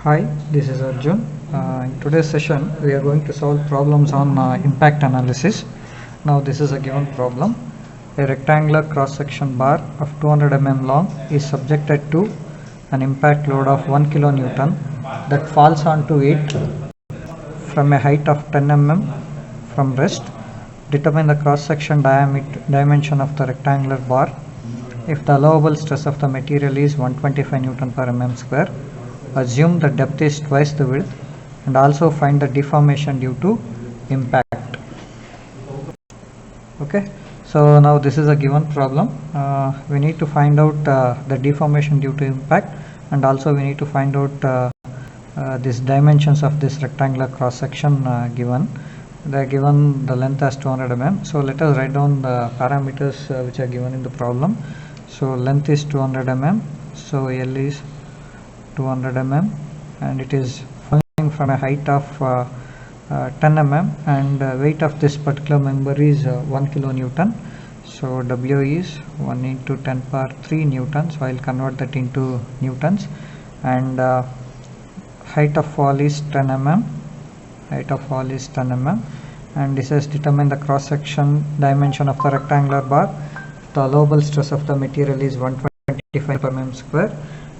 Hi, this is Arjun. In today's session, we are going to solve problems on impact analysis. Now, this is a given problem. A rectangular cross-section bar of 200 mm long is subjected to an impact load of 1 kilonewton that falls onto it from a height of 10 mm from rest. Determine the cross-section dimension of the rectangular bar. If the allowable stress of the material is 125 Newton per mm square, assume the depth is twice the width and also find the deformation due to impact. Okay, so now this is a given problem. We need to find out the deformation due to impact, and also we need to find out these dimensions of this rectangular cross section given. They are given the length as 200 mm. So let us write down the parameters which are given in the problem. So length is 200 mm. So L is 200 mm, and it is falling from a height of 10 mm, and weight of this particular member is 1 kilonewton. So W is 1 into 10 power 3 newtons. So I will convert that into newtons, and height of fall is 10 mm. Height of fall is 10 mm, and this has determined the cross section dimension of the rectangular bar. The allowable stress of the material is 125 per mm square.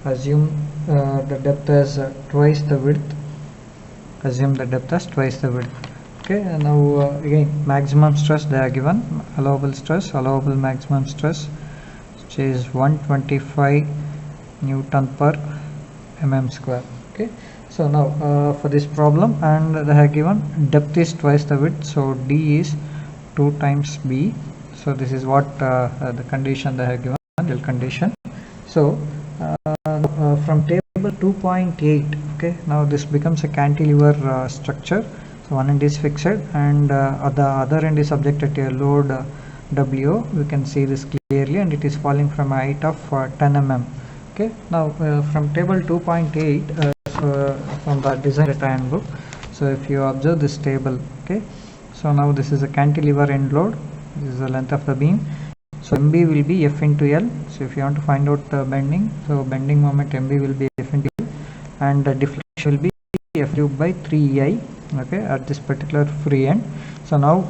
Assume the depth as twice the width. Assume the depth as twice the width. Okay, and now again, maximum stress they are given. Allowable maximum stress, which is 125 Newton per mm square. Okay, so now for this problem, and they have given depth is twice the width, so D is 2 times B. So this is what the condition they have given, condition. So from table 2.8, okay, now this becomes a cantilever structure. So one end is fixed, and the other end is subjected to a load W. We can see this clearly, and it is falling from a height of 10 mm. Okay, now from table 2.8, from the design data handbook, so if you observe this table, okay, so now this is a cantilever end load. This is the length of the beam. So MB will be F into L. So if you want to find out bending, so bending moment MB will be F into L, and deflection will be F cube by 3EI, okay, at this particular free end. So now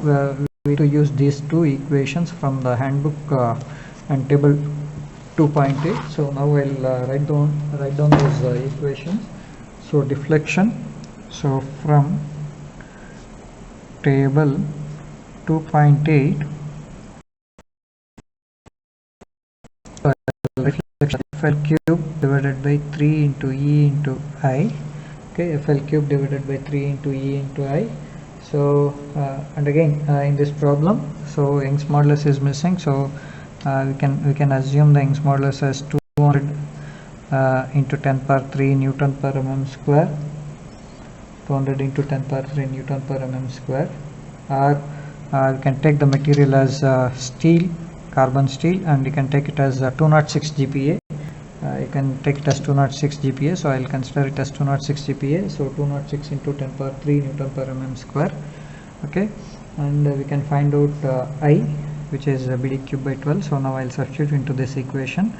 we need to use these two equations from the handbook and table 2.8. So now I'll write down those equations. So deflection, so from table 2.8, FL cube divided by 3 into E into I. Okay, FL cube divided by 3 into E into I. So and again in this problem, so Young's modulus is missing, so we can assume the Young's modulus as 200 into 10 power 3 Newton per mm square. 200 into 10 power 3 Newton per mm square. Or we can take the material as steel, carbon steel, and you can take it as 206 GPa. You can take it as 206 GPa, so I will consider it as 206 GPa. So 206 into 10 power 3 Newton per mm square. Okay, and we can find out I, which is BD cube by 12. So now I will substitute into this equation.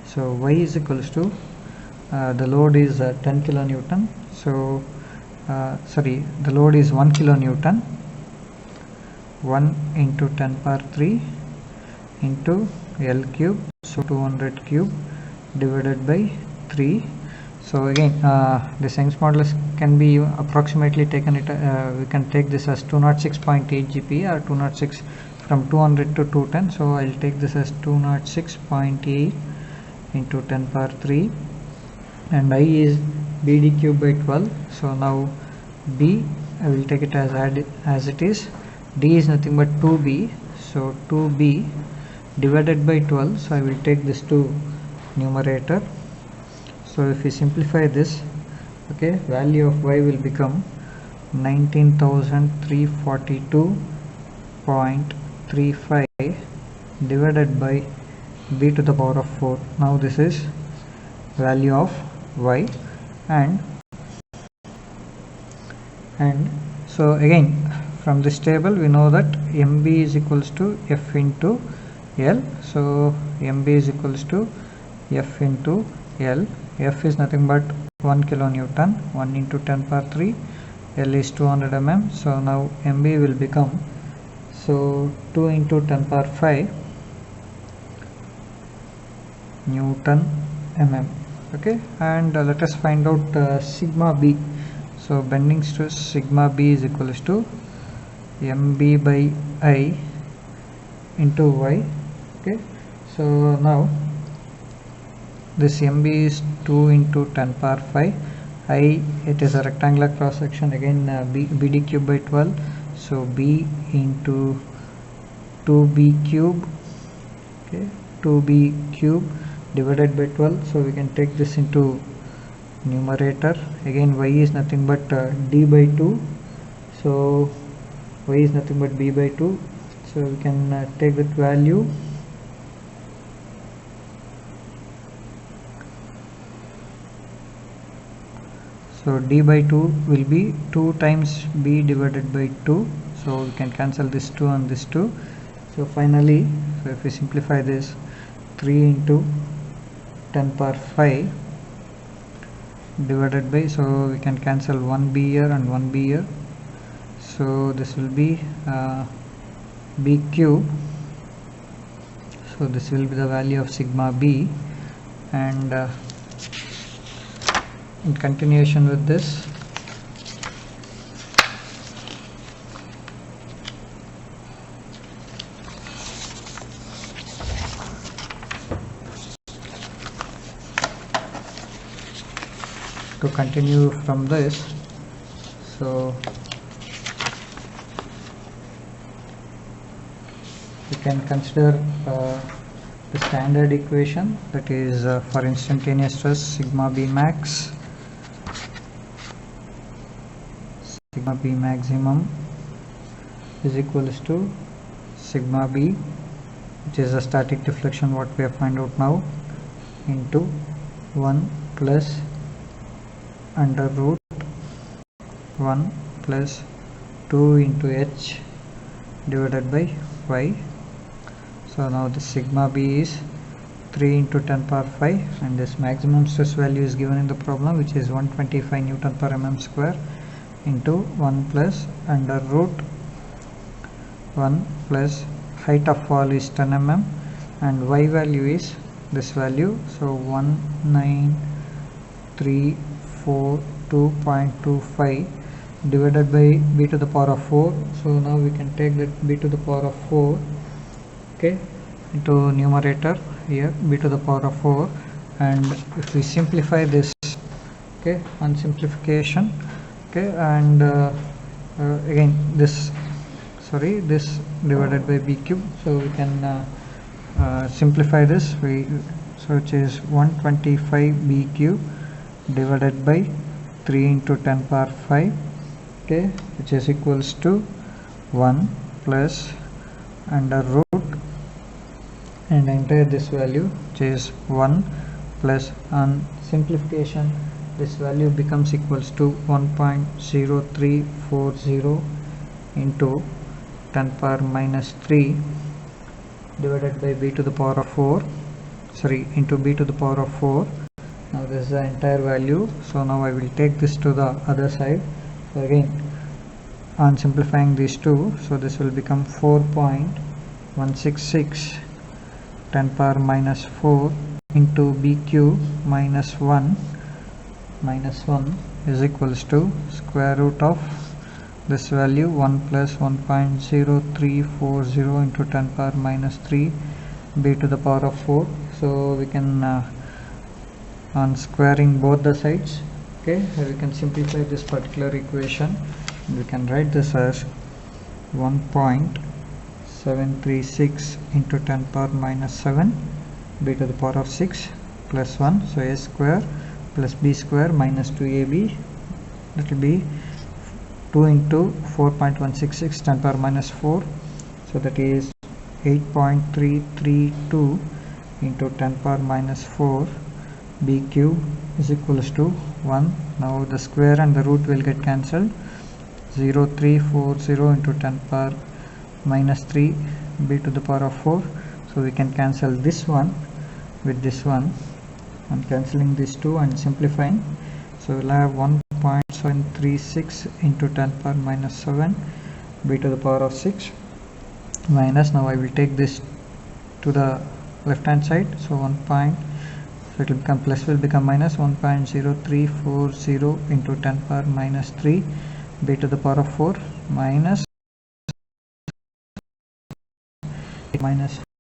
So Y is equals to the load is 10 kilonewton. So the load is 1 kilonewton. 1 into 10 power 3 into L cube, so 200 cube divided by 3. So again this Young's modulus can be approximately taken, we can take this as 206.8 GPa, or 206 from 200 to 210. So I will take this as 206.8 into 10 power 3, and I is BD cube by 12. So now B, I will take it as it is. D is nothing but 2B, so 2B divided by 12. So I will take this to numerator. So if we simplify this, okay, value of Y will become 19,342.35 divided by B to the power of 4. Now this is value of Y, and so again from this table we know that MB is equals to F into L. So MB is equals to F into L. F is nothing but 1 kilonewton, 1 into 10 power 3, L is 200 mm. So now MB will become, so 2 into 10 power 5 Newton mm. Okay, and let us find out sigma B. So bending stress sigma B is equals to MB by I into Y. Okay, so now this MB is 2 into 10 power 5. I, it is a rectangular cross section, again BD cube by 12, so B into 2B cube, okay, 2B cube divided by 12. So we can take this into numerator. Again Y is nothing but D by 2, so Y is nothing but B by 2, so we can take that value. So D by 2 will be 2 times B divided by 2, so we can cancel this 2 and this 2. So finally, so if we simplify this, 3 into 10 power 5 divided by, so we can cancel 1B here and 1B here, so this will be B cube. So this will be the value of sigma B, and in continuation with this, to continue from this, so we can consider the standard equation, that is for instantaneous stress sigma B max, sigma B maximum is equals to sigma B, which is a static deflection what we have found out now, into 1 plus under root 1 plus 2 into H divided by Y. So now the sigma B is 3 into 10 power 5, and this maximum stress value is given in the problem, which is 125 Newton per mm square, into 1 plus under root 1 plus height of fall is 10 mm, and Y value is this value, so 19342.25 divided by B to the power of 4. So now we can take that B to the power of 4, okay, into numerator here, B to the power of 4, and if we simplify this, okay, on simplification, okay, and again this divided by B cube, so we can simplify this, so which is 125 B cube divided by 3 into 10 power 5, okay, which is equals to 1 plus under root, and enter this value, which is 1 plus, on simplification this value becomes equals to 1.0340 into 10 power minus 3 divided by B to the power of 4, into B to the power of 4. Now this is the entire value, so now I will take this to the other side. So again, on simplifying these two, so this will become 4.166 10 power minus 4 into B cube minus 1 is equals to square root of this value, 1 plus 1.0340 into 10 power minus 3 B to the power of 4. So we can on squaring both the sides, okay, we can simplify this particular equation. We can write this as 1.736 into 10 power minus 7 B to the power of 6 plus 1, so A square plus B square minus 2AB, that will be 2 into 4.166 10 power minus 4, so that is 8.332 into 10 power minus 4 B cube is equals to 1. Now the square and the root will get cancelled, 0340 into 10 power minus 3 B to the power of 4, so we can cancel this one with this one, and cancelling these two and simplifying, So we'll have 1.736 into 10 power minus 7 b to the power of 6 minus, now I will take this to the left hand side, so 1 point, so it will become plus will become minus 1.0340 into 10 power minus 3 b to the power of 4 minus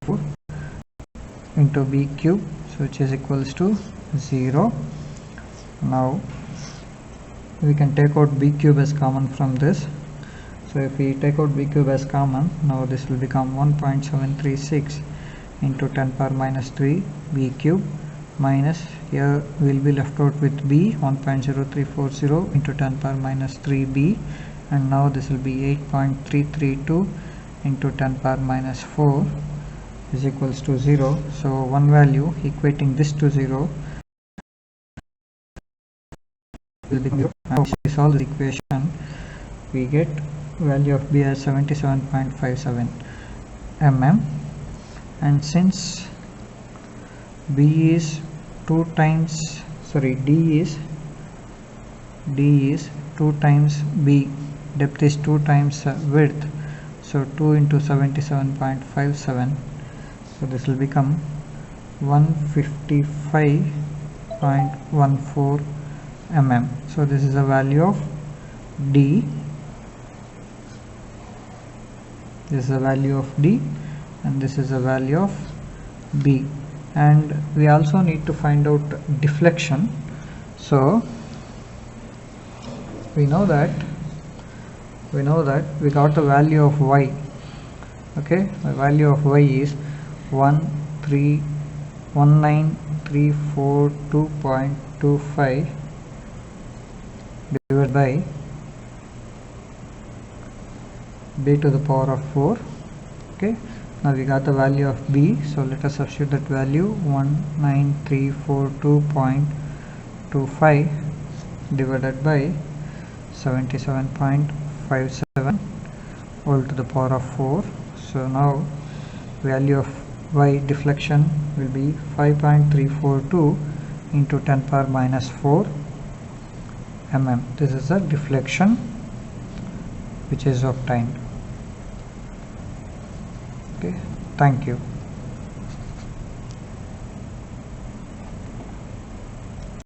4 into b cube, so which is equals to 0. Now we can take out b cube as common from this. So if we take out b cube as common, now this will become 1.736 into 10 power minus 3 b cube minus, here we will be left out with b, 1.0340 into 10 power minus 3b, and now this will be 8.332 into 10 power minus 4 is equals to 0. So one value equating this to 0 will be 0. Now if we solve the equation, we get value of b as 77.57 mm, and since b is 2 times, sorry, d is 2 times b, depth is 2 times width, so 2 into 77.57, so this will become 155.14 mm. So this is the value of d, this is the value of d, and this is the value of b. And we also need to find out deflection. So we know that we got the value of y. Okay, the value of y is 19342.25 divided by b to the power of 4. Okay, now we got the value of b, so let us substitute that value, 19342.25 divided by 77.57 whole to the power of 4. So now value of y deflection will be 5.342 into 10 power minus 4 mm. This is the deflection which is obtained. Okay, thank you.